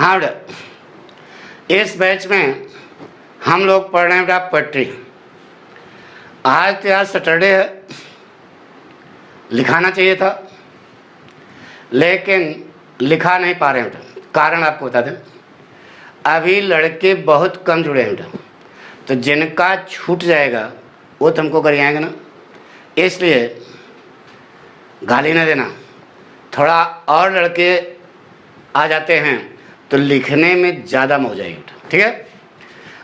हाँ बेटा, इस बैच में हम लोग पढ़ रहे हैं बेटा पोएट्री। आज तो यार सैटरडे है, लिखाना चाहिए था लेकिन लिखा नहीं पा रहे हैं बेटा। कारण आपको बता दें, अभी लड़के बहुत कम जुड़े हैं बेटा, तो जिनका छूट जाएगा वो तुमको कर आएंगे ना, इसलिए गाली न देना। थोड़ा और लड़के आ जाते हैं तो लिखने में ज़्यादा मौज आएगी बेटा, ठीक है?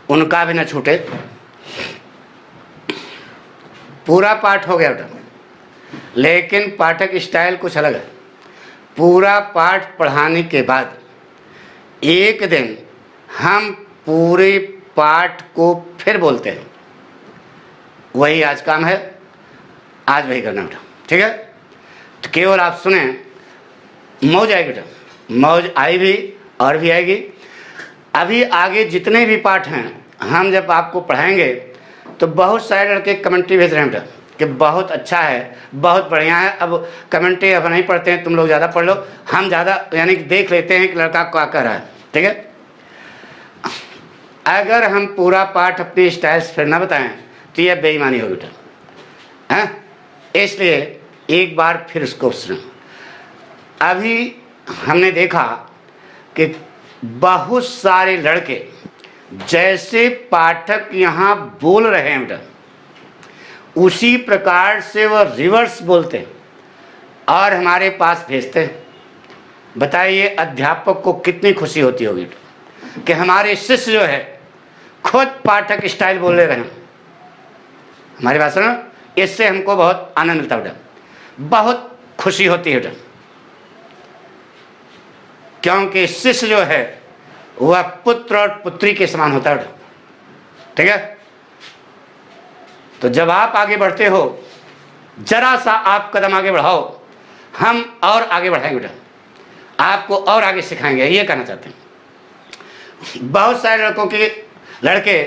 उनका भी न छूटे। पूरा पाठ हो गया बेटा, लेकिन पाठक स्टाइल कुछ अलग है। पूरा पाठ पढ़ाने के बाद एक दिन हम पूरे पाठ को फिर बोलते हैं। वही आज काम है, आज वही करना बेटा, ठीक है? तो केवल आप सुने, मौज आएगी बेटा, मौज आई भी और भी आएगी। अभी आगे जितने भी पाठ हैं हम जब आपको पढ़ाएंगे तो बहुत सारे लड़के कमेंट्री भेज रहे हैं बेटा कि बहुत अच्छा है, बहुत बढ़िया है। अब कमेंट्री अब नहीं पढ़ते हैं, तुम लोग ज़्यादा पढ़ लो, हम ज़्यादा यानी कि देख लेते हैं कि लड़का क्या कर रहा है, ठीक है? अगर हम पूरा पाठ अपनी स्टाइल से फिर ना बताएं तो यह बेईमानी होगी बेटा, हैं? इसलिए एक बार फिर उसको सुनो। अभी हमने देखा कि बहुत सारे लड़के जैसे पाठक यहाँ बोल रहे हैं बेटा, उसी प्रकार से वह रिवर्स बोलते हैं और हमारे पास भेजते हैं। बताइए अध्यापक को कितनी खुशी होती होगी कि हमारे शिष्य जो है खुद पाठक स्टाइल बोल ले रहे हैं। हमारी बात सुनो, इससे हमको बहुत आनंद मिलता है बेटा, बहुत खुशी होती है बेटा, क्योंकि शिष्य जो है वह पुत्र और पुत्री के समान होता है बेटा, ठीक है? तो जब आप आगे बढ़ते हो, जरा सा आप कदम आगे बढ़ाओ, हम और आगे बढ़ाएंगे बेटा, आपको और आगे सिखाएंगे, ये कहना चाहते हैं। बहुत सारे लड़के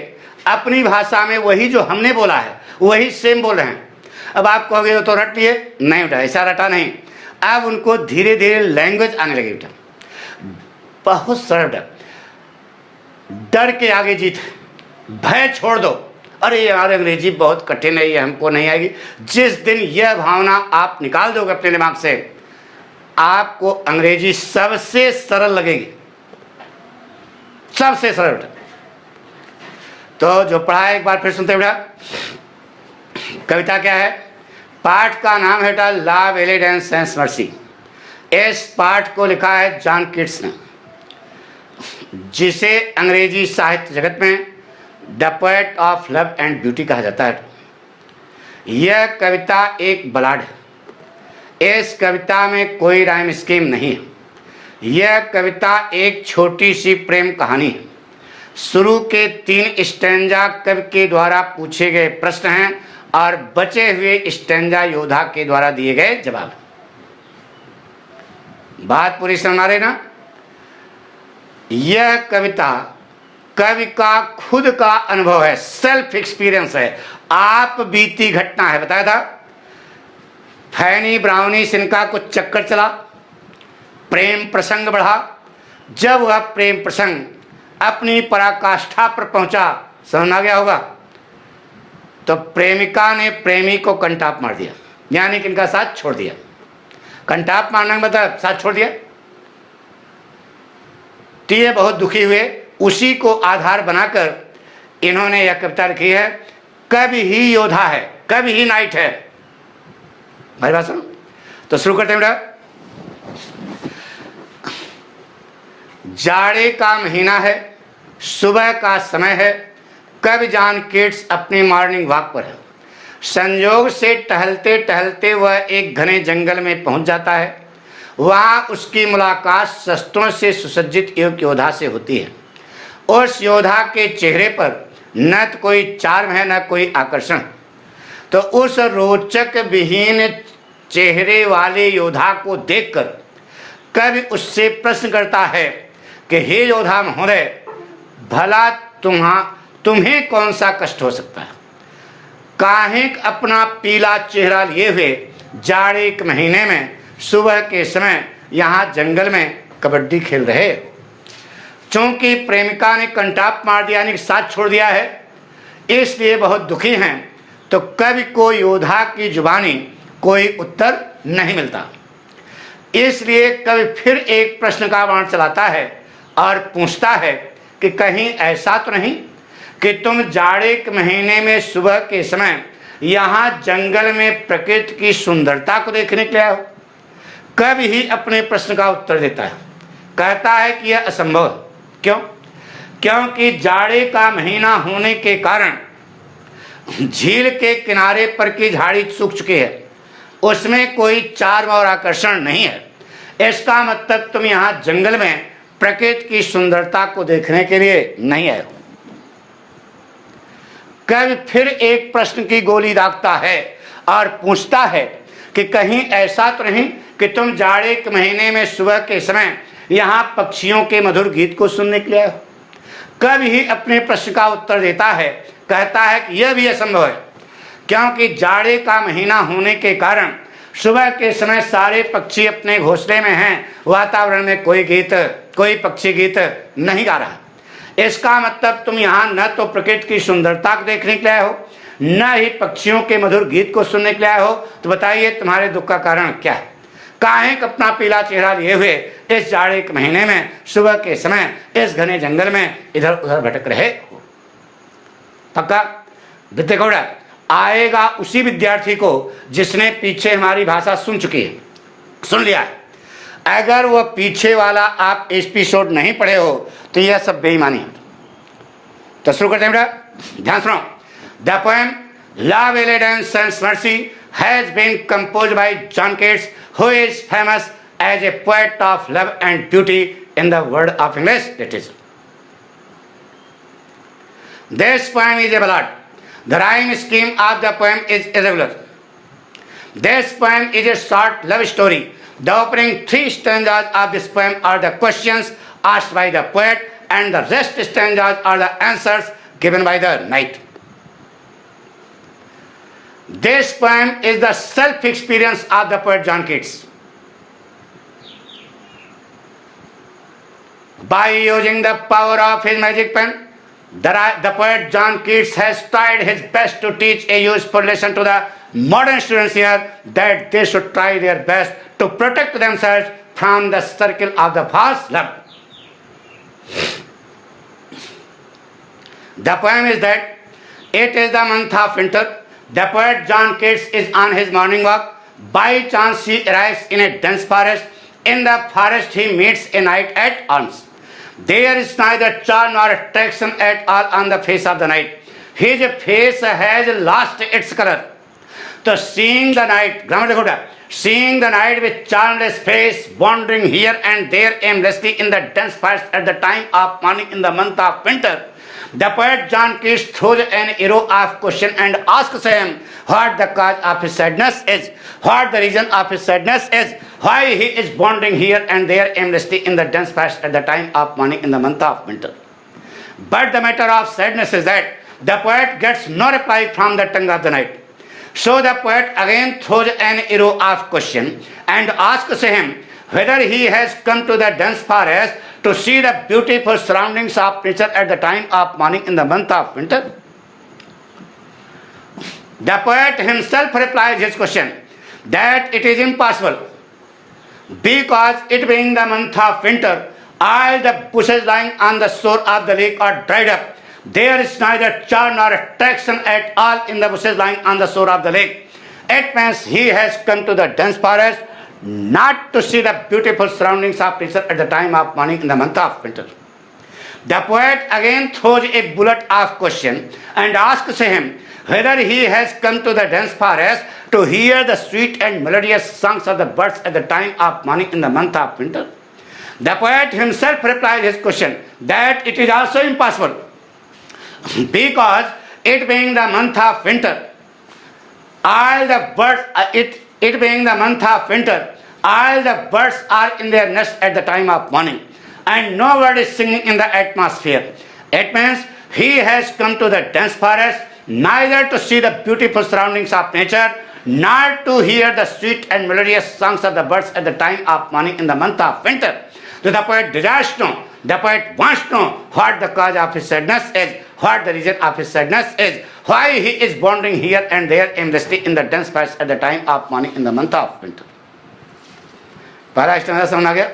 अपनी भाषा में वही जो हमने बोला है वही सेम बोल रहे हैं। अब आप कहोगे तो रट लिए, नहीं बेटा, ऐसा रटा नहीं। अब उनको धीरे धीरे लैंग्वेज आने लगी बेटा, बहुत सरल बेटा। डर के आगे जीत, भय छोड़ दो। अरे यार अंग्रेजी बहुत कठिन है, ये हमको नहीं आएगी। जिस दिन यह भावना आप निकाल दोगे अपने दिमाग से, आपको अंग्रेजी सबसे सरल लगेगी, सबसे सरल बेटा। तो जो पढ़ा है एक बार फिर सुनते बेटा। कविता क्या है? पाठ का नाम है बेटा लव, एलिडेंस एंड मर्सी। इस पाठ को लिखा है जॉन कीट्स ने, जिसे अंग्रेजी साहित्य जगत में the poet of love and beauty कहा जाता है। यह कविता एक बलाड है। इस कविता में कोई राइम स्कीम नहीं है। यह कविता एक छोटी सी प्रेम कहानी है। शुरू के 3 स्टैंजा कवि के द्वारा पूछे गए प्रश्न हैं और बचे हुए स्टैंजा योद्धा के द्वारा दिए गए जवाब। बात पूरी समझ आ रही ना? यह कविता कवि का खुद का अनुभव है, सेल्फ एक्सपीरियंस है, आप बीती घटना है। बताया था फैनी ब्राउनी सिन्हा को चक्कर चला, प्रेम प्रसंग बढ़ा। जब वह प्रेम प्रसंग अपनी पराकाष्ठा पर पहुंचा, समझ आ गया होगा, तो प्रेमिका ने प्रेमी को कंटाप मार दिया, यानी कि इनका साथ छोड़ दिया। कंटाप मारने का मतलब साथ छोड़ दिया। तो ये बहुत दुखी हुए। उसी को आधार बनाकर इन्होंने यह कविता लिखी है। कवि ही योद्धा है, कवि ही नाइट है। भाई बात सुनो, तो शुरू करते हैं बेटा। जाड़े का महीना है, सुबह का समय है। कवि जॉन कीट्स अपनी मॉर्निंग वॉक पर है। संयोग से टहलते टहलते वह एक घने जंगल में पहुंच जाता है। वहां उसकी मुलाकात शस्त्रों से सुसज्जित एक योद्धा से होती है। उस योद्धा के चेहरे पर न तो कोई चार्म है न कोई आकर्षण। तो उस रोचक विहीन चेहरे वाले योद्धा को देखकर कवि उससे प्रश्न करता है कि हे योद्धा महोदय, भला तुम्हें कौन सा कष्ट हो सकता है? काहे अपना पीला चेहरा लिए हुए जाड़े के महीने में सुबह के समय यहाँ जंगल में कबड्डी खेल रहे? चूंकि प्रेमिका ने कंटाप मार दिया, यानी साथ छोड़ दिया है, इसलिए बहुत दुखी हैं। तो कवि को योद्धा की जुबानी कोई उत्तर नहीं मिलता। इसलिए कवि फिर एक प्रश्न का बाण चलाता है और पूछता है कि कहीं ऐसा तो नहीं कि तुम जाड़े के महीने में सुबह के समय यहाँ जंगल में प्रकृति की सुंदरता को देखने के लिए आए हो? कवि ही अपने प्रश्न का उत्तर देता है, कहता है कि यह असंभव है। क्यों? क्योंकि जाड़े का महीना होने के कारण झील के किनारे पर की झाड़ी सूख चुकी है, उसमें कोई चार्म और आकर्षण नहीं है। इसका मतलब तुम यहाँ जंगल में प्रकृति की सुंदरता को देखने के लिए नहीं आए हो। कवि फिर एक प्रश्न की गोली दागता है और पूछता है कि कहीं ऐसा तो नहीं कि तुम जाड़े के महीने में सुबह के समय यहाँ पक्षियों के मधुर गीत को सुनने के लिए आए हो? कवि ही अपने प्रश्न का उत्तर देता है, कहता है कि यह भी असंभव है, क्योंकि जाड़े का महीना होने के कारण सुबह के समय सारे पक्षी अपने घोंसले में हैं, वातावरण में कोई पक्षी गीत नहीं गा रहा। इसका मतलब तुम यहाँ न तो प्रकृति की सुंदरता को देखने के लिए आए हो, न ही पक्षियों के मधुर गीत को सुनने के लिए आए हो। तो बताइए तुम्हारे दुख का कारण क्या है? काहे अपना पीला चेहरा लिए हुए इस जाड़े के महीने में सुबह के समय इस घने जंगल में इधर उधर भटक रहे हो? पक्का विद्यागौड़ा आएगा उसी विद्यार्थी को जिसने पीछे हमारी भाषा सुन लिया है। अगर वह पीछे वाला आप एपिसोड नहीं पढ़े हो तो यह सब बेईमानी है। तो शुरू करते हैं बेटा, ध्यान सुनो। द पोएम लव एलिडेंस सेंस मर्सी has been composed by John Keats, who is famous as a poet of love and beauty in the world of English literature. This poem is a ballad. The rhyme scheme of the poem is irregular. This poem is a short love story. The opening 3 stanzas of this poem are the questions asked by the poet, and the rest stanzas are the answers given by the knight. This poem is the self-experience of the poet John Keats. By using the power of his magic pen, the poet John Keats has tried his best to teach a useful lesson to the modern students here, that they should try their best to protect themselves from the circle of the false love. The poem is that it is the month of winter. The poet John Keats is on his morning walk. By chance he arrives in a dense forest. In the forest he meets a knight at arms. There is neither charm nor attraction at all on the face of the knight. His face has lost its color. So seeing the knight, seeing the knight with charmless face wandering here and there aimlessly in the dense forest at the time of morning in the month of winter, the poet John Keats throws an arrow of question and asks him what the cause of his sadness is, what the reason of his sadness is, why he is wandering here and there aimlessly in the dense forest at the time of morning in the month of winter. But the matter of sadness is that the poet gets no reply from the tongue of the knight. So the poet again throws an arrow of question and asks him whether he has come to the dense forest to see the beautiful surroundings of nature at the time of morning in the month of winter. The poet himself replies his question that it is impossible, because it being the month of winter, all the bushes lying on the shore of the lake are dried up. There is neither charm nor attraction at all in the bushes lying on the shore of the lake. It means he has come to the dense forest not to see the beautiful surroundings of nature at the time of morning in the month of winter. The poet again throws a bullet of question and asks him whether he has come to the dense forest to hear the sweet and melodious songs of the birds at the time of morning in the month of winter. The poet himself replied his question that it is also impossible, because it being the month of winter, all the birds, it being the month of winter, all the birds are in their nest at the time of morning, and no bird is singing in the atmosphere. It means he has come to the dense forest neither to see the beautiful surroundings of nature, nor to hear the sweet and melodious songs of the birds at the time of morning in the month of winter. तो the poet desires to know, the poet wants to know what the cause of his sadness is, what the reason of his sadness is, why he is wandering here and there aimlessly in the dense forest at the time of morning in the month of winter. पहला stanza समझ आ गया।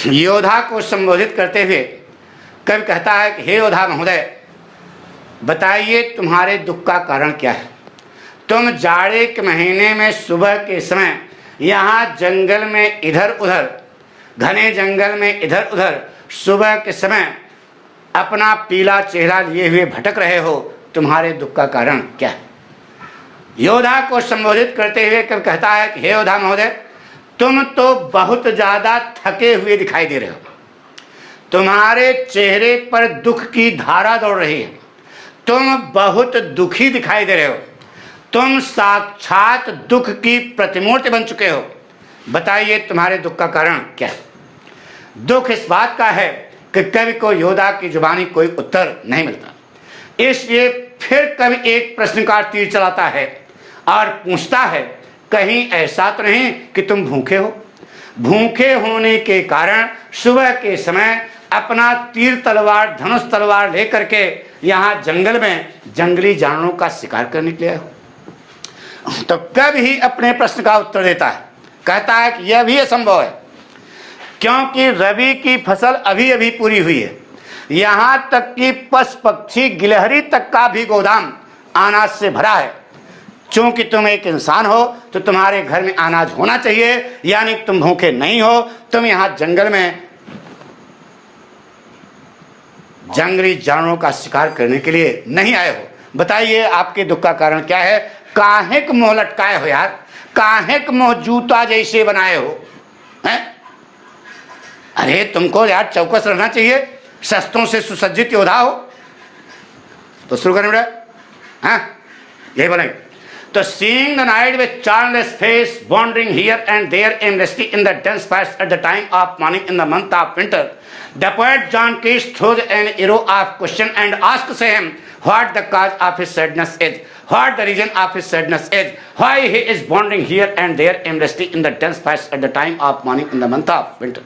योद्धा को संबोधित करते हुए कवि कहता है कि हे योद्धा महोदय, बताइए तुम्हारे दुख का कारण क्या है। तुम जाड़े के महीने में सुबह के समय यहाँ जंगल में इधर उधर, घने जंगल में इधर उधर सुबह के समय अपना पीला चेहरा लिए हुए भटक रहे हो, तुम्हारे दुख का कारण क्या है। योद्धा को संबोधित करते हुए कवि कहता है कि हे योद्धा महोदय, तुम तो बहुत ज़्यादा थके हुए दिखाई दे रहे हो, तुम्हारे चेहरे पर दुख की धारा दौड़ रही है, तुम बहुत दुखी दिखाई दे रहे हो, तुम साक्षात दुख की प्रतिमूर्ति बन चुके हो। बताइए तुम्हारे दुख का कारण क्या है। दुख इस बात का है कि कवि को योद्धा की जुबानी कोई उत्तर नहीं मिलता, इसलिए फिर कवि एक प्रश्न का तीर चलाता है और पूछता है, कहीं ऐसा तो नहीं कि तुम भूखे हो। भूखे होने के कारण सुबह के समय अपना तीर तलवार, धनुष तलवार लेकर के यहाँ जंगल में जंगली जानवरों का शिकार करने के लिए हो। तो कवि ही अपने प्रश्न का उत्तर देता है, कहता है कि यह भी असंभव है, क्योंकि रबी की फसल अभी अभी पूरी हुई है, यहाँ तक कि पशु पक्षी गिलहरी तक का भी गोदाम अनाज से भरा है। चूंकि तुम एक इंसान हो तो तुम्हारे घर में अनाज होना चाहिए, यानी तुम भूखे नहीं हो, तुम यहाँ जंगल में जंगली जानवरों का शिकार करने के लिए नहीं आए हो। बताइए आपके दुख का कारण क्या है। काहे के मुंह लटकाए हो यार, काहे के मुंह जूता जैसे बनाए हो हैं? अरे तुमको यार चौकस रहना चाहिए, शस्त्रों से सुसज्जित योद्धा हो। तो शुरू करें बेटा, हाँ यही बोलेंगे। तो seeing the night with charmless face wandering here and there aimlessly in the dense forest at the time of morning in the month of winter, the poet John Keats throws an arrow of question and asks him what the cause of his sadness is, what the reason of his sadness is, why he is wandering here and there aimlessly in the dense forest at the time of morning in the month of winter.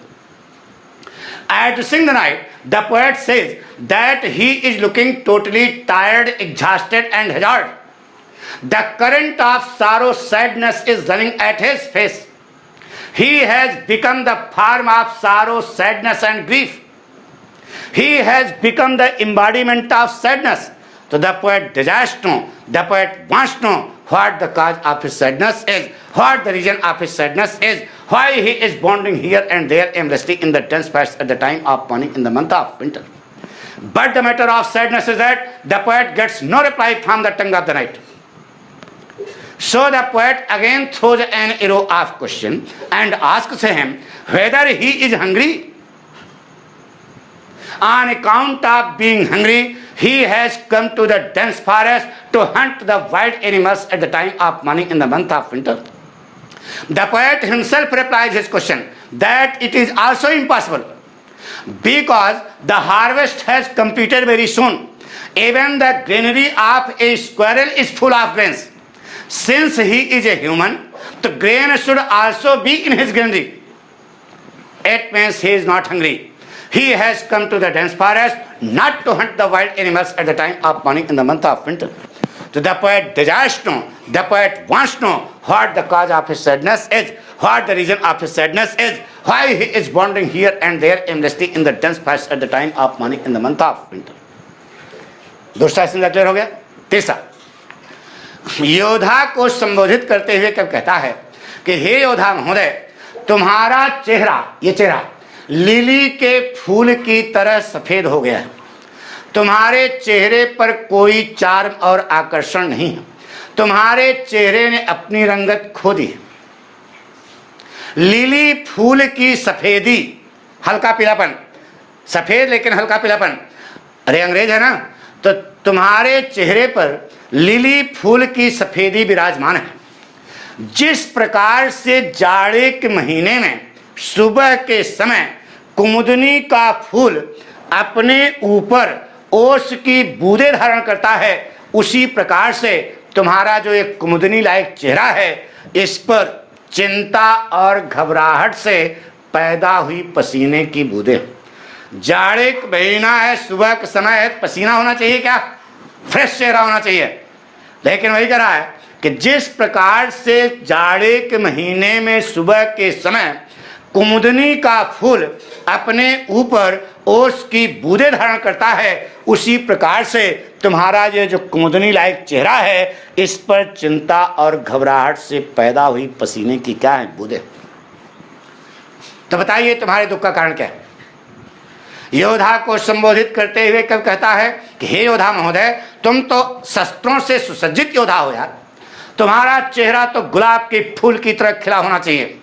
Addressing the night, the poet says that he is looking totally tired, exhausted and hazard. The current of sorrow, sadness is running at his face. He has become the form of sorrow, sadness and grief. He has become the embodiment of sadness. So the poet desires to know, the poet wants to know what the cause of his sadness is, what the reason of his sadness is, why he is wandering here and there aimlessly in the dense forest at the time of morning in the month of winter. But the matter of sadness is that the poet gets no reply from the tongue of the night. So the poet again throws an arrow of question and asks him whether he is hungry. On account of being hungry, he has come to the dense forest to hunt the wild animals at the time of morning in the month of winter. The poet himself replies his question that it is also impossible, because the harvest has completed very soon. Even the granary of a squirrel is full of grains. Since he is a human, the grain should also be in his granary. It means he is not hungry. He has come to the dense forest not to hunt the wild animals at the time of morning in the month of winter. So the poet desires to know, the poet wants to know what the cause of his sadness is, what the reason of his sadness is, why he is wandering here and there aimlessly in the dense forest at the time of morning in the month of winter. दूसरा समझा clear हो गया। तीसरा, योद्धा को संबोधित करते हुए कब कहता है कि हे योद्धा महोदय, तुम्हारा चेहरा, ये चेहरा लिली के फूल की तरह सफेद हो गया है, तुम्हारे चेहरे पर कोई चार्म और आकर्षण नहीं है, तुम्हारे चेहरे ने अपनी रंगत खो दी। लिली फूल की सफेदी, हल्का पीलापन, सफेद लेकिन हल्का पीलापन, अरे अंग्रेज है ना, तो तुम्हारे चेहरे पर लिली फूल की सफेदी विराजमान है। जिस प्रकार से जाड़े के महीने में सुबह के समय कुमुदनी का फूल अपने ऊपर ओस की बूंदें धारण करता है, उसी प्रकार से तुम्हारा जो एक कुमुदनी लायक चेहरा है, इस पर चिंता और घबराहट से पैदा हुई पसीने की बूंदें। जाड़े का महीना है, सुबह का समय है, पसीना होना चाहिए, क्या फ्रेश चेहरा होना चाहिए। लेकिन वही कह रहा है कि जिस प्रकार से जाड़े के महीने में सुबह के समय कुमुदनी का फूल अपने ऊपर ओस की बूंदें धारण करता है, उसी प्रकार से तुम्हारा ये जो कुमुदनी लायक चेहरा है, इस पर चिंता और घबराहट से पैदा हुई पसीने की क्या है, बूंदें। तो बताइए तुम्हारे दुख का कारण क्या है। योद्धा को संबोधित करते हुए कब कहता है कि हे योद्धा महोदय, तुम तो शस्त्रों से सुसज्जित योद्धा हो यार, तुम्हारा चेहरा तो गुलाब के फूल की तरह खिला होना चाहिए।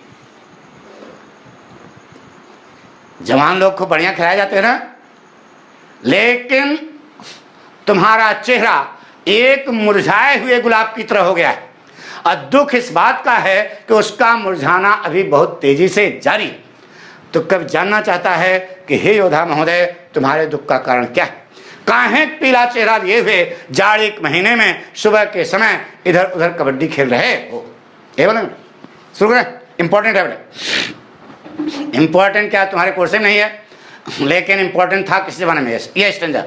जवान लोग को बढ़िया खिलाए जाते हैं ना, लेकिन तुम्हारा चेहरा एक मुरझाए हुए गुलाब की तरह हो गया है। और दुख इस बात का है कि उसका मुरझाना अभी बहुत तेजी से जारी। तो कब जानना चाहता है कि हे योद्धा महोदय, तुम्हारे दुख का कारण क्या है, काहे पीला चेहरा लिए हुए जाड़े के महीने में सुबह के समय इधर उधर कबड्डी खेल रहे हो। ये बोले शुरू करें, इंपॉर्टेंट है बेटा। इंपॉर्टेंट क्या तुम्हारे कोर्स में नहीं है, लेकिन इंपॉर्टेंट था किस जमाने में ये स्टेंजा।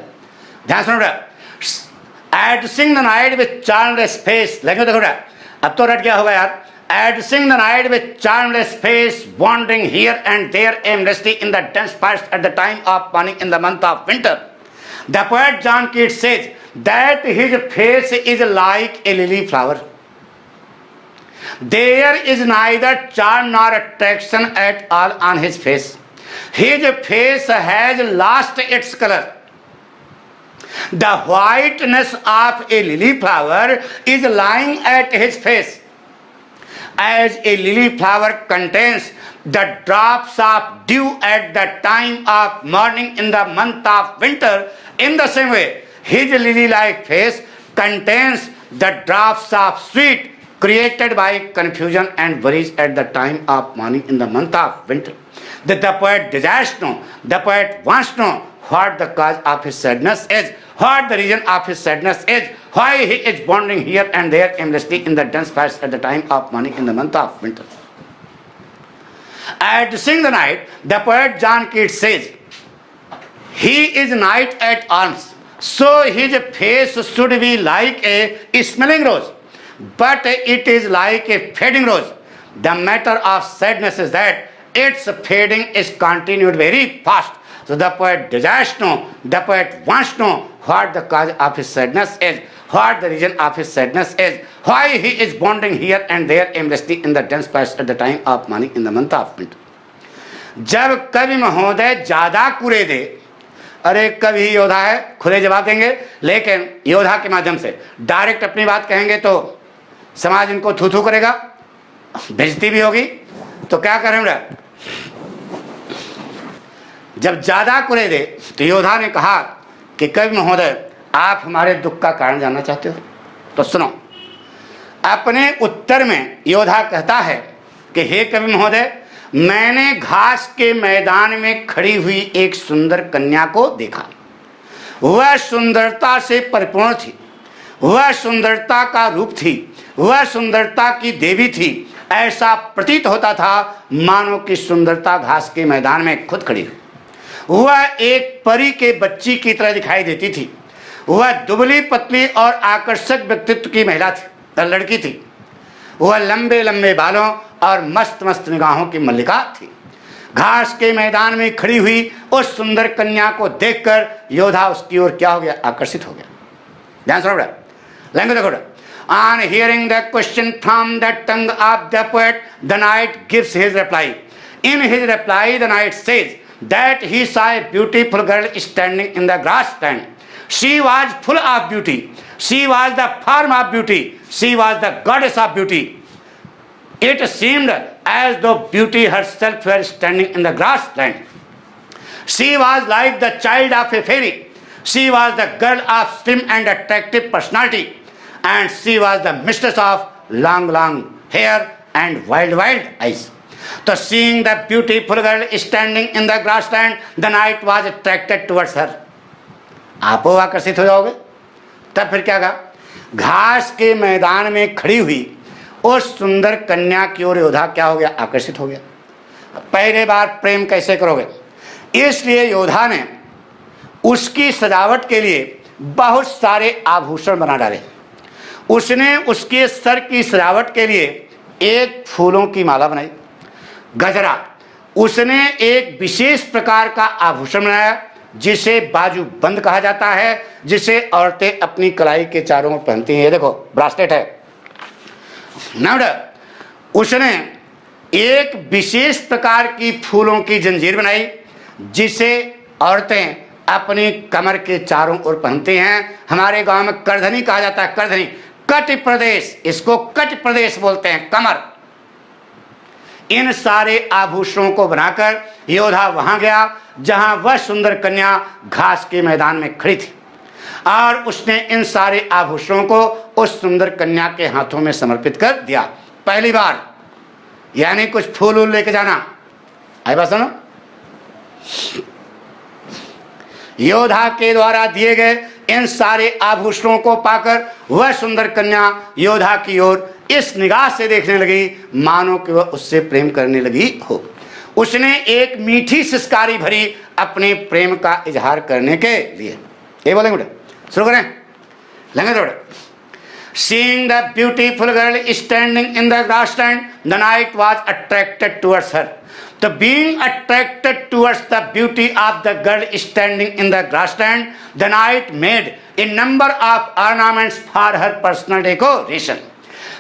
ध्यान सुनो बेटा। Addressing the knight with charmless face, लगे देखो बेटा, अब तो रट गया होगा यार। Addressing the night with charmless face, wandering here and there aimlessly in the dense forest at the time of morning in the month of winter. The poet John Keats says that his face is like a lily flower. There is neither charm nor attraction at all on his face. His face has lost its color. The whiteness of a lily flower is lying at his face. As a lily flower contains the drops of dew at the time of morning in the month of winter, in the same way, his lily-like face contains the drops of sweat created by confusion and worries at the time of morning in the month of winter. The poet desires to know, the poet wants to know what the cause of his sadness is, what the reason of his sadness is, why he is wandering here and there aimlessly in the dense forest at the time of morning in the month of winter. Addressing the night, the poet John Keats says, he is night at arms, so his face should be like a smelling rose, but it is like a fading rose. The matter of sadness is that its fading is continued very fast. So the poet desires to know, the poet wants to know what the cause of his sadness is, what the reason of his sadness is, why he is wandering here and there aimlessly in the dense forest at the time of morning in the month of winter. जब कवि महोदय ज्यादा कुरे दे, अरे कवि योद्धा है, खुले जवाब देंगे, लेकिन योद्धा के माध्यम से डायरेक्ट अपनी बात कहेंगे तो समाज इनको थू थू करेगा, बेइज्जती भी होगी। तो क्या करेंगे, जब ज्यादा कुरे दे तो योद्धा ने कहा कि कवि महोदय, आप हमारे दुख का कारण जानना चाहते हो, तो सुनो। अपने उत्तर में योद्धा कहता है कि हे कवि महोदय, मैंने घास के मैदान में खड़ी हुई एक सुंदर कन्या को देखा। वह सुंदरता से परिपूर्ण थी, वह सुंदरता का रूप थी, वह सुंदरता की देवी थी। ऐसा प्रतीत होता था मानो कि सुंदरता घास के मैदान में खुद खड़ी हुई। वह एक परी के बच्ची की तरह दिखाई देती थी। वह दुबली पतली और आकर्षक व्यक्तित्व की महिला थी, लड़की थी। वह लंबे लंबे बालों और मस्त मस्त निगाहों की मल्लिका थी। घास के मैदान में खड़ी हुई उस सुंदर कन्या को देखकर योद्धा उसकी ओर क्या हो गया, आकर्षित हो गया। ध्यान सुनो बेटा, लैंग्वेज देखो। On hearing the question from the tongue of the poet, the knight gives his reply. In his reply, the knight says that he saw a beautiful girl standing in the grassland. She was full of beauty. She was the form of beauty. She was the goddess of beauty. It seemed as though beauty herself were standing in the grassland. She was like the child of a fairy. She was the girl of slim and attractive personality. And she was the mistress of long, long hair and wild, wild eyes. So seeing the beautiful girl standing in the grassland, the knight was attracted towards her. आप वो आकर्षित हो जाओगे। तब फिर क्या कहा, घास के मैदान में खड़ी हुई उस सुंदर कन्या की ओर योद्धा क्या हो गया, आकर्षित हो गया। पहले बार प्रेम कैसे करोगे? इसलिए योधा ने उसकी सजावट के लिए बहुत सारे आभूषण बना डाले। उसने उसके सर की सजावट के लिए एक फूलों की माला बनाई, गजरा। उसने एक विशेष प्रकार का आभूषण बनाया जिसे बाजू बंद कहा जाता है, जिसे औरतें अपनी कलाई के चारों ओर पहनती हैं। ये देखो ब्रासलेट है। उसने एक विशेष प्रकार की फूलों की जंजीर बनाई जिसे औरतें अपनी कमर के चारों ओर पहनती हैं। हमारे गांव में करधनी कहा जाता है, करधनी, कट प्रदेश, इसको कट प्रदेश बोलते हैं, कमर। इन सारे आभूषणों को बनाकर योधा वहां गया जहां वह सुंदर कन्या घास के मैदान में खड़ी थी, और उसने इन सारे आभूषणों को उस सुंदर कन्या के हाथों में समर्पित कर दिया। पहली बार, यानी कुछ फूल वूल लेके जाना। आई बात सुनो। योधा के द्वारा दिए गए इन सारे आभूषणों को पाकर वह सुंदर कन्या योधा की ओर इस निगाह से देखने लगी मानो कि वह उससे प्रेम करने लगी हो। उसने एक मीठी सिसकारी भरी अपने प्रेम का इजहार करने के लिए, ये बोलेंगे बेटा, शुरू करें, लेंगे थोड़ा। Seeing the beautiful girl standing in the grassland, the knight was attracted towards her. So being attracted towards the beauty of the girl standing in the grassland, the knight made a number of ornaments for her personal decoration.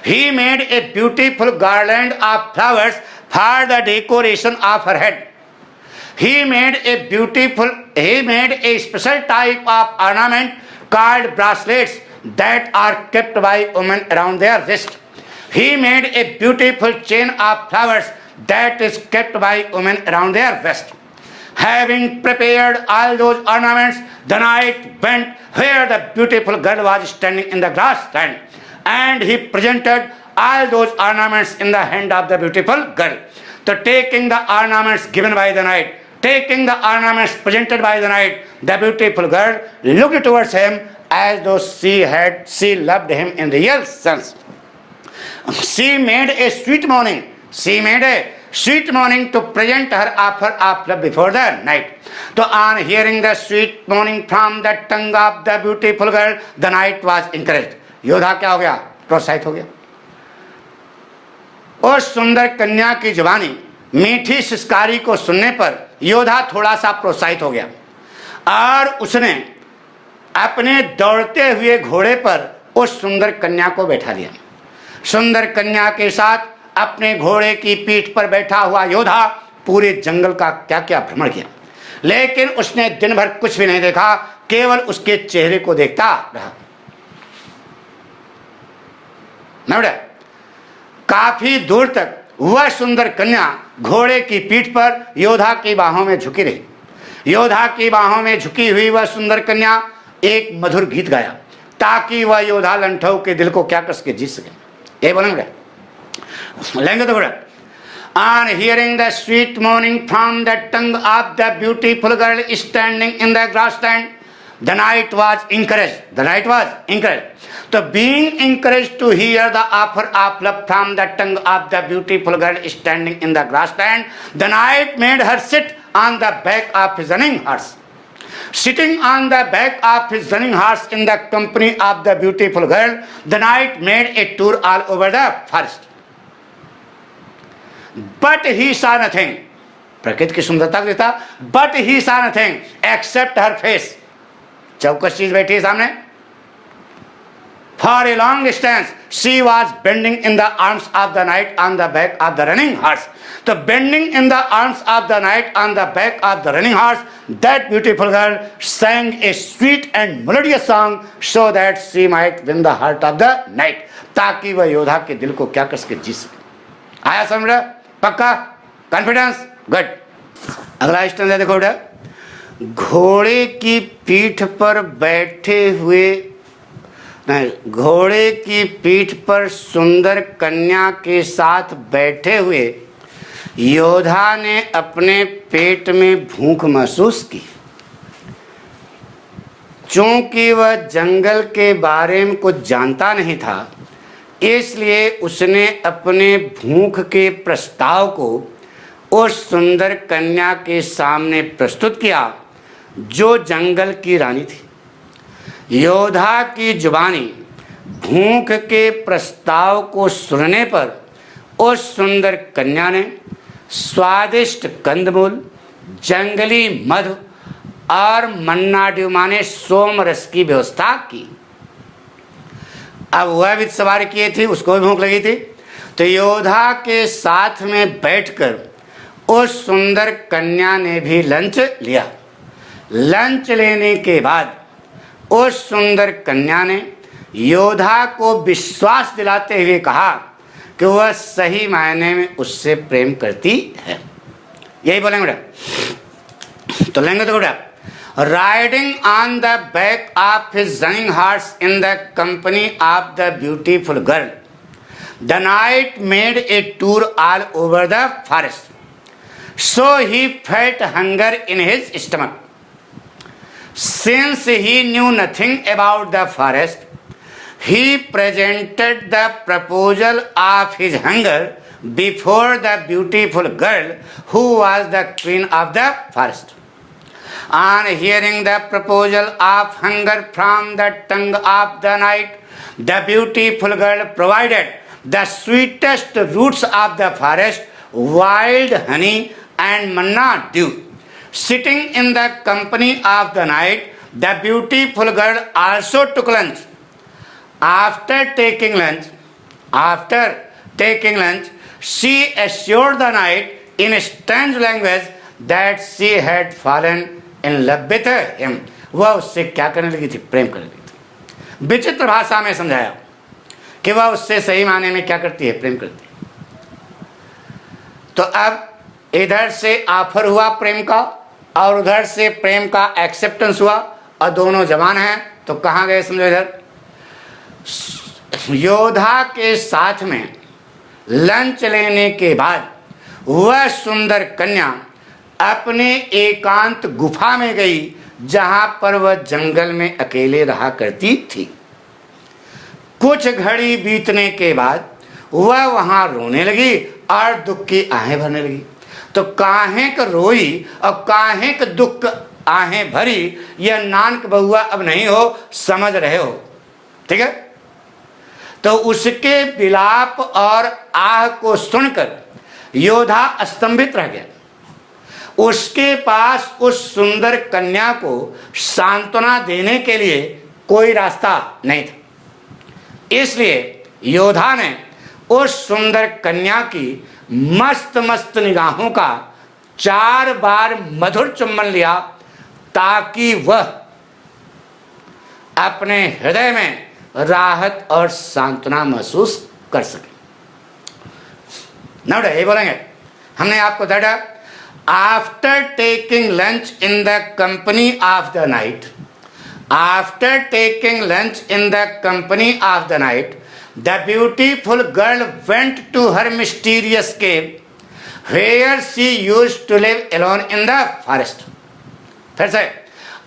He made a beautiful garland of flowers for the decoration of her head. He made a special type of ornament called bracelets that are kept by women around their wrist. He made a beautiful chain of flowers that is kept by women around their waist. Having prepared all those ornaments, the knight went where the beautiful girl was standing in the grassland, and he presented all those ornaments in the hand of the beautiful girl. So taking the ornaments given by the knight, taking the ornaments presented by the knight, the beautiful girl looked towards him as though she loved him in real sense. She made a sweet mourning to present her offer of love before the night. So on hearing the sweet mourning from the tongue of the beautiful girl, the knight was encouraged. योधा क्या हो गया? प्रोत्साहित हो गया। उस सुंदर कन्या की जुबानी मीठी सिसकारी को सुनने पर योधा थोड़ा सा प्रोत्साहित हो गया, और उसने अपने दौड़ते हुए घोड़े पर उस सुंदर कन्या को बैठा लिया। सुंदर कन्या के साथ अपने घोड़े की पीठ पर बैठा हुआ योधा पूरे जंगल का क्या क्या भ्रमण किया, लेकिन उसने दिन भर कुछ भी नहीं देखा, केवल उसके चेहरे को देखता रहा। काफी दूर तक वह सुंदर कन्या घोड़े की पीठ पर योधा की बाहों में झुकी रही। योधा की बाहों में झुकी हुई वह सुंदर कन्या एक मधुर गीत गाया ताकि वह योधा लंठौ के दिल को क्या कस के जीत सके। ये बोलेंगे लेंगे तो बड़ा। On hearing the sweet moaning from the tongue of the beautiful girl standing in the grassland, the knight was encouraged. So being encouraged to hear the offer of love from the tongue of the beautiful girl standing in the grassland, the knight made her sit on the back of his running horse. Sitting on the back of his running horse in the company of the beautiful girl, the knight made a tour all over the forest. But he saw nothing. प्रकृति की सुंदरता को देखता, but he saw nothing except her face. चौकस चीज बैठी है सामने। For a long distance, she was bending in the arms of the knight on the back of the running horse. So bending in the arms of the knight on the back of the running horse, that beautiful girl sang a sweet and melodious song so that she might win the heart of the knight. ताकि वह योधा के दिल को क्या कस के जीत सके। आया समझ? पक्का? कॉन्फिडेंस? गुड। अगला स्टैंजा देखो बेटा। घोड़े की पीठ पर बैठे हुए घोड़े की पीठ पर सुंदर कन्या के साथ बैठे हुए योधा ने अपने पेट में भूख महसूस की। चूंकि वह जंगल के बारे में कुछ जानता नहीं था, इसलिए उसने अपने भूख के प्रस्ताव को उस सुंदर कन्या के सामने प्रस्तुत किया जो जंगल की रानी थी। योधा की जुबानी भूख के प्रस्ताव को सुनने पर उस सुंदर कन्या ने स्वादिष्ट कंदमूल, जंगली मधु और मन्नाड्यू माने सोम रस की व्यवस्था की। अब वह भी सवारी किए थी, उसको भी भूख लगी थी, तो योधा के साथ में बैठकर उस सुंदर कन्या ने भी लंच लिया। लंच लेने के बाद उस सुंदर कन्या ने योधा को विश्वास दिलाते हुए कहा कि वह सही मायने में उससे प्रेम करती है। यही बोलेंगे बेटा, तो लेंगे तो बेटा, riding on the back of his running horse in the company of the beautiful girl, the night made a tour all over the forest, so he felt hunger in his stomach. Since he knew nothing about the forest, he presented the proposal of his hunger before the beautiful girl who was the queen of the forest. On hearing the proposal of hunger from the tongue of the night, the beautiful girl provided the sweetest roots of the forest, wild honey and manna dew. Sitting in the company of the night, the beautiful girl also took lunch. After taking lunch, she assured the night in a strange language that she had fallen in love with him. वह उससे क्या करने लगी थी? प्रेम करने लगी थी। विचित्र भाषा में समझाया कि वह उससे सही माने में क्या करती है? प्रेम करती है। तो अब इधर से ऑफर हुआ प्रेम का और उधर से प्रेम का एक्सेप्टेंस हुआ और दोनों जवान हैं, तो कहाँ गए समझो? इधर योधा के साथ में लंच लेने के बाद वह सुंदर कन्या अपने एकांत गुफा में गई जहां पर वह जंगल में अकेले रहा करती थी। कुछ घड़ी बीतने के बाद वह वहां रोने लगी और दुख की आहें भरने लगी। तो काहे क रोई और काहे क दुख आहें भरी, यह नानक बहुआ अब नहीं हो, समझ रहे हो, ठीक है? तो उसके विलाप और आह को सुनकर योधा स्तंभित रह गया। उसके पास उस सुंदर कन्या को सांत्वना देने के लिए कोई रास्ता नहीं था। इसलिए योधा ने उस सुंदर कन्या की मस्त मस्त निगाहों का 4 बार मधुर चुम्बन लिया ताकि वह अपने हृदय में राहत और सांत्वना महसूस कर सके। ना बेटा, ये बोलेंगे हमने आपको दर्जा। After taking lunch in the company of the night, after taking lunch in the company of the night, the beautiful girl went to her mysterious cave where she used to live alone in the forest. फिर से,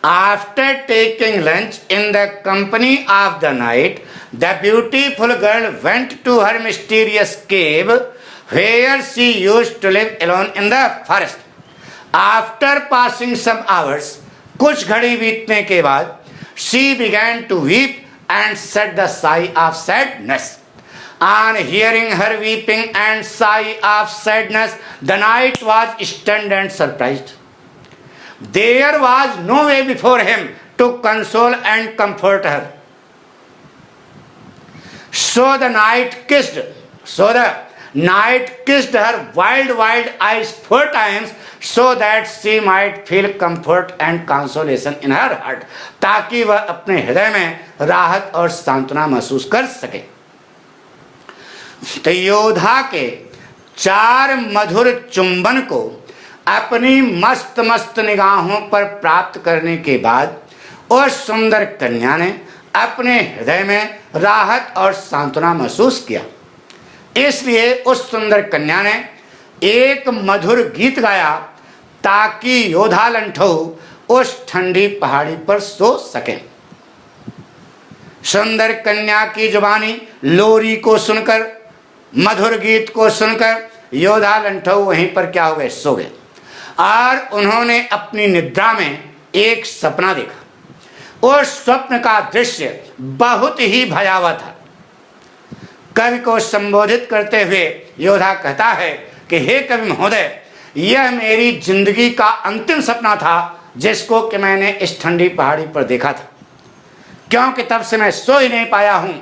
after taking lunch in the company of the night, the beautiful girl went to her mysterious cave where she used to live alone in the forest. After passing some hours, कुछ घड़ी बीतने के बाद, she began to weep and shed the sigh of sadness. On hearing her weeping and sigh of sadness, the knight was stunned and surprised. There was no way before him to console and comfort her. So the knight kissed her wild eyes 4 times so that she might feel comfort and consolation in her heart, ताकि वह अपने हृदय में राहत और सांत्वना महसूस कर सके। तो योधा के 4 मधुर चुंबन को अपनी मस्त मस्त निगाहों पर प्राप्त करने के बाद उस सुंदर कन्या ने अपने हृदय में राहत और सांत्वना महसूस किया। इसलिए उस सुंदर कन्या ने एक मधुर गीत गाया ताकि योधा लंठो उस ठंडी पहाड़ी पर सो सके। सुंदर कन्या की जुबानी लोरी को सुनकर, मधुर गीत को सुनकर योधा लंठौ वहीं पर क्या हो गए, सो गए। और उन्होंने अपनी निद्रा में एक सपना देखा। उस स्वप्न का दृश्य बहुत ही भयावह था। कवि को संबोधित करते हुए योधा कहता है कि हे कवि महोदय, यह मेरी जिंदगी का अंतिम सपना था जिसको कि मैंने इस ठंडी पहाड़ी पर देखा था, क्योंकि तब से मैं सो ही नहीं पाया हूं।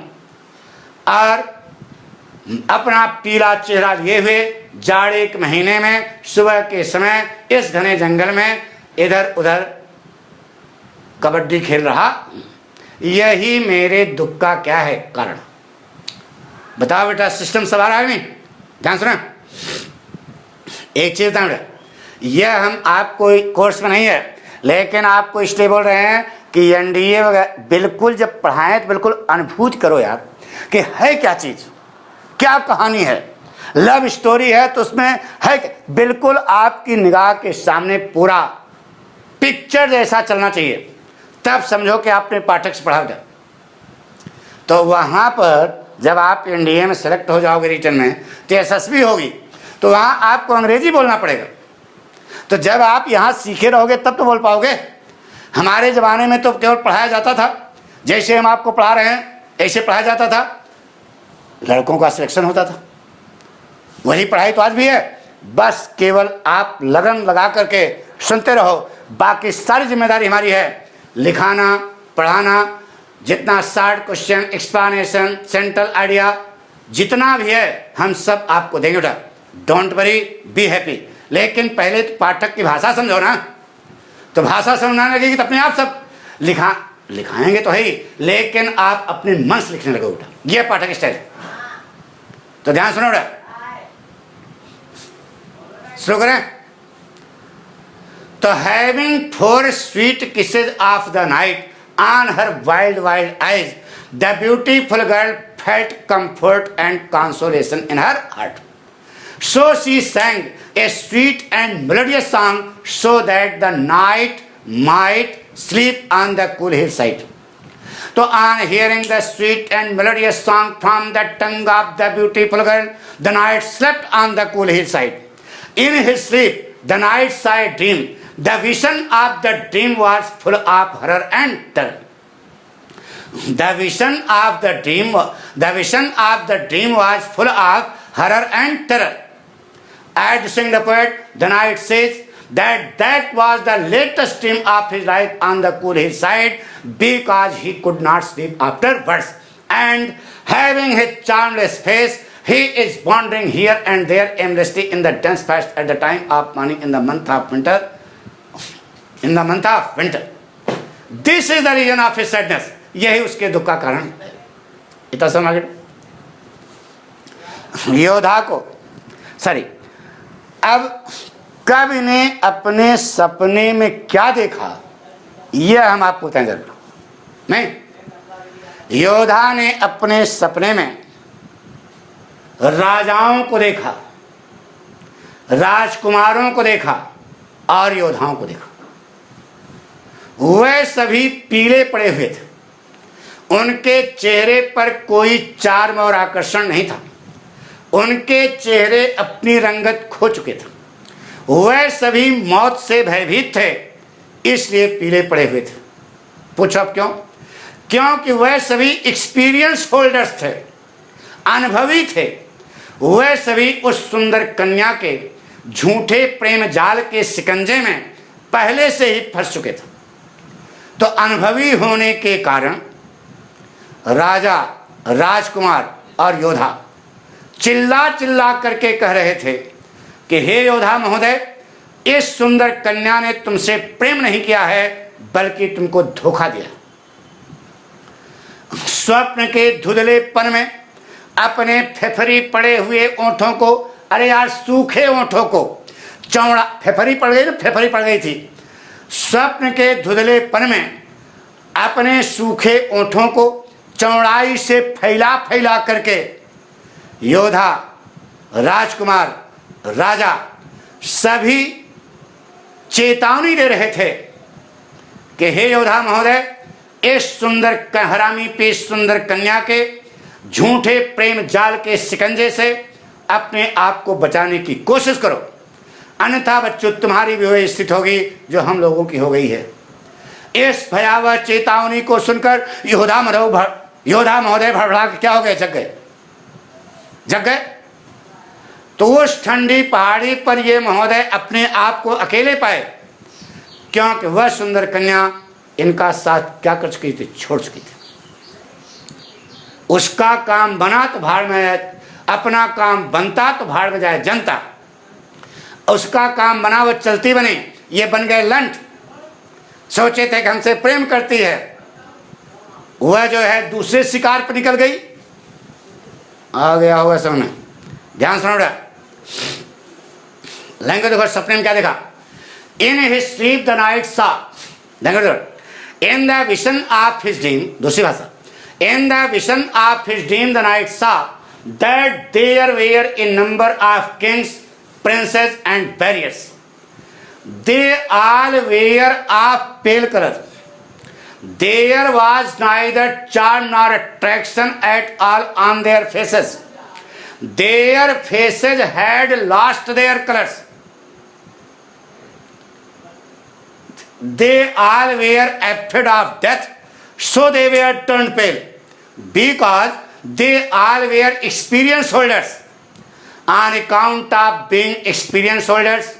और अपना पीला चेहरा लिए हुए जाड़े के महीने में सुबह के समय इस घने जंगल में इधर उधर कबड्डी खेल रहा। यही मेरे दुख का क्या है कारण। बताओ बेटा, सिस्टम सवार है नहीं? ध्यान सुना, एक चीज बताऊं बेटा, यह हम आपको कोर्स में नहीं है, लेकिन आपको इसलिए बोल रहे हैं कि एनडीए वगैरह बिल्कुल जब पढ़ाएं तो बिल्कुल अनुभूत करो यार कि है क्या चीज, क्या कहानी है। लव स्टोरी है तो उसमें है बिल्कुल आपकी निगाह के सामने पूरा पिक्चर जैसा चलना चाहिए, तब समझो कि आपने पाठक से पढ़ा। तो वहां पर जब आप एनडीए में सेलेक्ट हो जाओगे रिटर्न में, तो एसएसबी होगी, तो वहां आपको अंग्रेजी बोलना पड़ेगा। तो जब आप यहाँ सीखे रहोगे तब तो बोल पाओगे। हमारे ज़माने में तो केवल पढ़ाया जाता था, जैसे हम आपको पढ़ा रहे हैं ऐसे पढ़ाया जाता था, लड़कों का सिलेक्शन होता था। वही पढ़ाई तो आज भी है, बस केवल आप लगन लगा करके सुनते रहो, बाकी सारी जिम्मेदारी हमारी है। लिखाना, पढ़ाना, जितना short question, explanation, central idea जितना भी है हम सब आपको देंगे बेटा। Don't worry, be happy. लेकिन पहले तो पाठक की भाषा समझो ना, तो भाषा समझने लगेगी तो अपने आप सब लिखाएंगे तो है ही, लेकिन आप अपने मन से लिखने लगो बेटा। ये पाठक स्टाइल। तो ध्यान सुनो बेटा, शुरू करें। तो having 4 sweet kisses of the night on her wild eyes, the beautiful girl felt comfort and consolation in her heart. So she sang a sweet and melodious song so that the night might sleep on the cool hillside. So on hearing the sweet and melodious song from the tongue of the beautiful girl, the night slept on the cool hillside. In his sleep, the night saw a dream. The vision of the dream was full of horror and terror. The vision of the dream was full of horror and terror. Addressing the poet, the night says that was the latest dream of his life on the cool hillside, because he could not sleep afterwards. And having his charmless face, he is wandering here and there aimlessly in the dense forest at the time of morning in the month of winter. This is the reason of his sadness. यही उसके दुख का कारण है। इतना समझ योधा को अब कवि ने अपने सपने में क्या देखा, यह हम आपको बताएं जरूर। नहीं, योधा ने अपने सपने में राजाओं को देखा, राजकुमारों को देखा और योद्धाओं को देखा। वे सभी पीले पड़े हुए थे। उनके चेहरे पर कोई चार्म और आकर्षण नहीं था। उनके चेहरे अपनी रंगत खो चुके थे। वे सभी मौत से भयभीत थे, इसलिए पीले पड़े हुए थे। पूछो अब क्यों? क्योंकि वे सभी एक्सपीरियंस होल्डर्स थे, अनुभवी थे। वे सभी उस सुंदर कन्या के झूठे प्रेम जाल के शिकंजे में पहले से ही फंस चुके थे। तो अनुभवी होने के कारण राजा, राजकुमार और योद्धा चिल्ला चिल्ला करके कह रहे थे कि हे योद्धा महोदय, इस सुंदर कन्या ने तुमसे प्रेम नहीं किया है, बल्कि तुमको धोखा दिया। स्वप्न के धुंधलेपन में अपने फेफरी पड़े हुए ओंठों को, अरे यार सूखे ओंठों को चौड़ा, फेफरी पड़ गई ना, फेफरी पड़ गई थी। स्वप्न के धुंधलेपन में अपने सूखे ओंठों को चौड़ाई से फैला फैला करके योद्धा, राजकुमार, राजा सभी चेतावनी दे रहे थे कि हे योद्धा महोदय, इस सुंदर हरामी पे सुंदर कन्या के झूठे प्रेम जाल के शिकंजे से अपने आप को बचाने की कोशिश करो, अन्यथा बच्चों तुम्हारी भी वही स्थिति होगी जो हम लोगों की हो गई है। इस भयावह चेतावनी को सुनकर योद्धा महोदय भड़बड़ा के क्या हो गए, जग गए। तो उस ठंडी पहाड़ी पर ये महोदय अपने आप को अकेले पाए, क्योंकि वह सुंदर कन्या इनका साथ क्या कर चुकी थी, छोड़ चुकी थी। उसका काम बना तो भाड़ में जाए, अपना काम बनता तो भाड़ में जाए जनता। उसका काम बना, वह चलती बनी, ये बन गए लंठ। सोचे थे कि हमसे प्रेम करती है, वह जो है दूसरे शिकार पर निकल गई। आ गया होगा सामने, ध्यान सुनो बेटा। लैंग्वेज देखो, सपने में क्या देखा। In his sleep the knight saw, language देखो, in the vision of his dream, दूसरी भाषा, in the vision of his dream the knight saw that there were a number of kings, princes and warriors, they all were of pale color. There was neither charm nor attraction at all on their faces. Their faces had lost their colors. They all were afraid of death, so they were turned pale, because they all were experience holders. On account of being experience holders,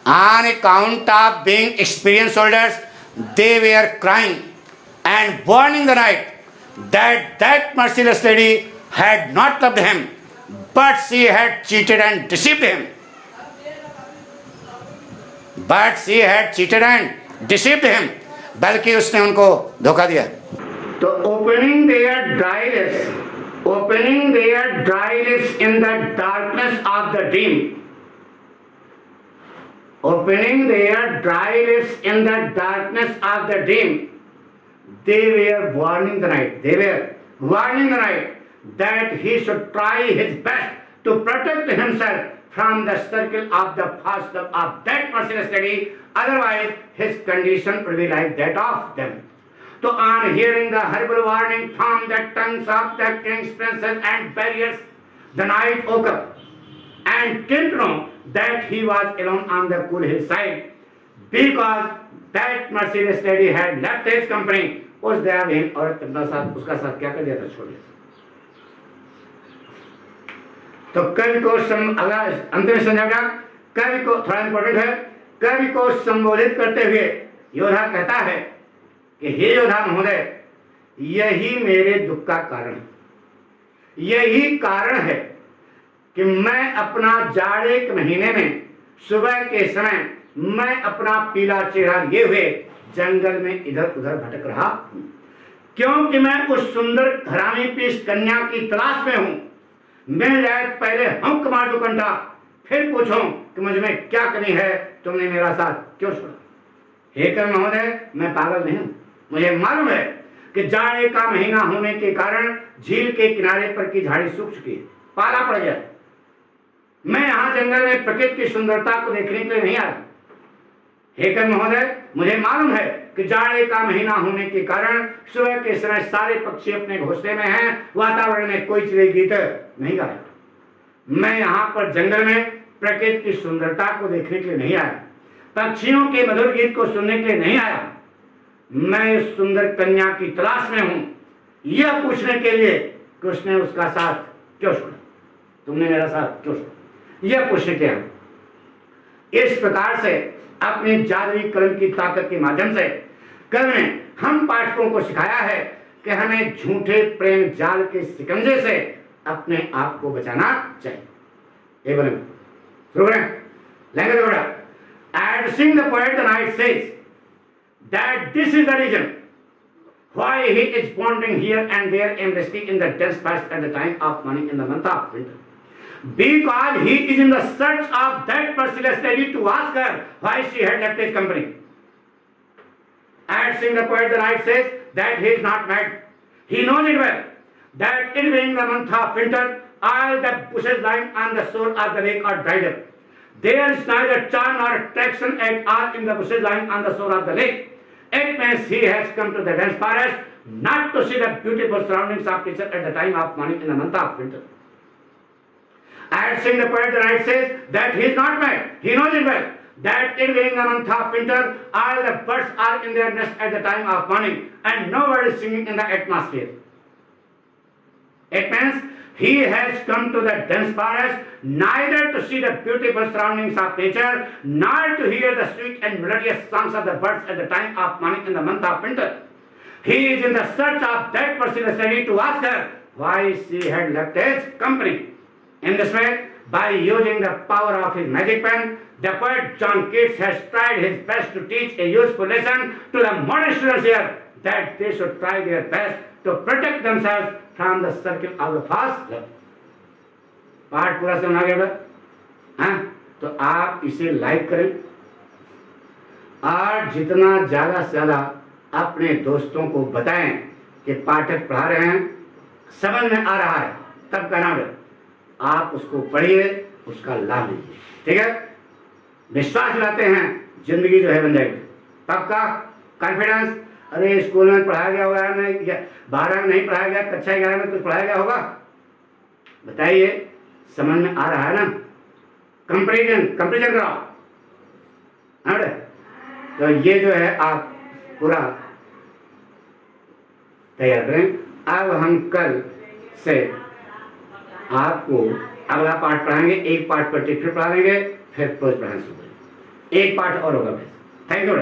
on account of being experience holders, they were crying and warning the night that merciless lady had not loved him, but she had cheated and deceived him. But she had cheated and deceived him. बल्कि उसने उनको धोखा दिया। तो opening their dry lips in the darkness of the dream, opening their dry lips in the darkness of the dream, they were warning the night. They were warning the night that he should try his best to protect himself from the circle of the fast of that merciless lady. Otherwise, his condition would be like that of them. So, on hearing the horrible warning from the tongues of the kings, princes, and barriers, the knight woke up and came to know that he was alone on the cool hillside, because that merciless lady had left his company. उस दयाविहीन औरत अपना साथ, उसका साथ क्या कर दिया था, छोड़ दिया। तो कवि को अगर अंतिम समझाएगा, कवि को थोड़ा इंपॉर्टेंट है, कवि को संबोधित करते हुए योद्धा कहता है कि हे योद्धा महोदय, यही मेरे दुख का कारण, यही कारण है कि मैं अपना जाड़े के महीने में सुबह के समय मैं अपना पीला चेहरा लिए हुए जंगल में इधर उधर भटक रहा हूं, क्योंकि मैं उस सुंदर घरानी पीस कन्या की तलाश में हूं। मिल जाए पहले हम कमार दो कंठा, फिर पूछो कि मुझ में क्या कमी है, तुमने मेरा साथ क्यों छोड़ा। हे कवि महोदय, मैं पागल नहीं हूं, मुझे मालूम है कि जाड़े का महीना होने के कारण झील के किनारे पर की झाड़ी सूख चुकी है, पाला पड़ गया। मैं यहाँ जंगल में प्रकृति की सुंदरता को देखने के लिए नहीं आया। हे कवि महोदय, मुझे मालूम है कि जाड़े का महीना होने के कारण सुबह के समय सारे पक्षी अपने घोंसले में हैं, वातावरण में कोई चिड़ै गीत नहीं गा रहा। मैं यहाँ पर जंगल में प्रकृति की सुंदरता को देखने के लिए नहीं आया, पक्षियों के मधुर गीत को सुनने के लिए नहीं आया। मैं उस सुंदर कन्या की तलाश में हूँ, यह पूछने के लिए कि उसने उसका साथ क्यों छोड़ा, तुमने मेरा साथ क्यों छोड़ा, यह पूछने के लिए। इस प्रकार से अपने जादुई कलम की ताकत के माध्यम से कवि ने हम पाठकों को सिखाया है कि हमें झूठे प्रेम जाल के शिकंजे से अपने आप को बचाना चाहिए। ये बोले शुरू करें, लैंग्वेज बोला। Addressing the poet, the knight says that this is the reason why he is wandering here and there aimlessly in the dense forest at the time of morning in the month of winter, because he is in the search of that merciless lady to ask her why she had left his company. Addressing the poet, the knight says that he is not mad. He knows it well, that it being the month of winter, all the bushes lying on the shore of the lake are dried up. There is neither charm nor attraction at all in the bushes lying on the shore of the lake. It means he has come to the dense forest not to see the beautiful surroundings of nature at the time of morning in the month of winter. At seeing the poet, the knight says that he is not mad. He knows it well. That it being the month of winter, all the birds are in their nest at the time of morning, and no bird is singing in the atmosphere. It means he has come to the dense forest, neither to see the beautiful surroundings of nature, nor to hear the sweet and melodious songs of the birds at the time of morning in the month of winter. He is in the search of that person necessary to ask her why she had left his company. In this way, by using the power of his magic pen, the poet John Keats has tried his best to teach a useful lesson to the modern students here, that they should try their best to protect themselves from the circle of the false love. पाठ पूरा समझ आ गया बेटा? हाँ, तो आप इसे लाइक करें और जितना ज़्यादा से ज़्यादा अपने दोस्तों को बताएं कि पाठक पढ़ा रहे हैं, समझ में आ रहा है, तब कहना बेटा आप उसको पढ़िए, उसका लाभ लीजिए। ठीक है, विश्वास दिलाते हैं, जिंदगी जो है बन जाएगी। पक्का कॉन्फिडेंस। अरे स्कूल में पढ़ाया गया होगा, नहीं 12 में नहीं पढ़ाया गया, कक्षा 11 में कुछ पढ़ाया गया होगा, बताइए, समझ में आ रहा है ना? कंपेरिजन कराओ। तो ये जो है आप पूरा तैयार करें। अब हम कल से आपको अगला पाठ पढ़ाएंगे, एक पाठ पर टिफिन पढ़ा देंगे, फिर प्रोज पढ़ाना शुरू करेंगे, एक पाठ और होगा। Thank you.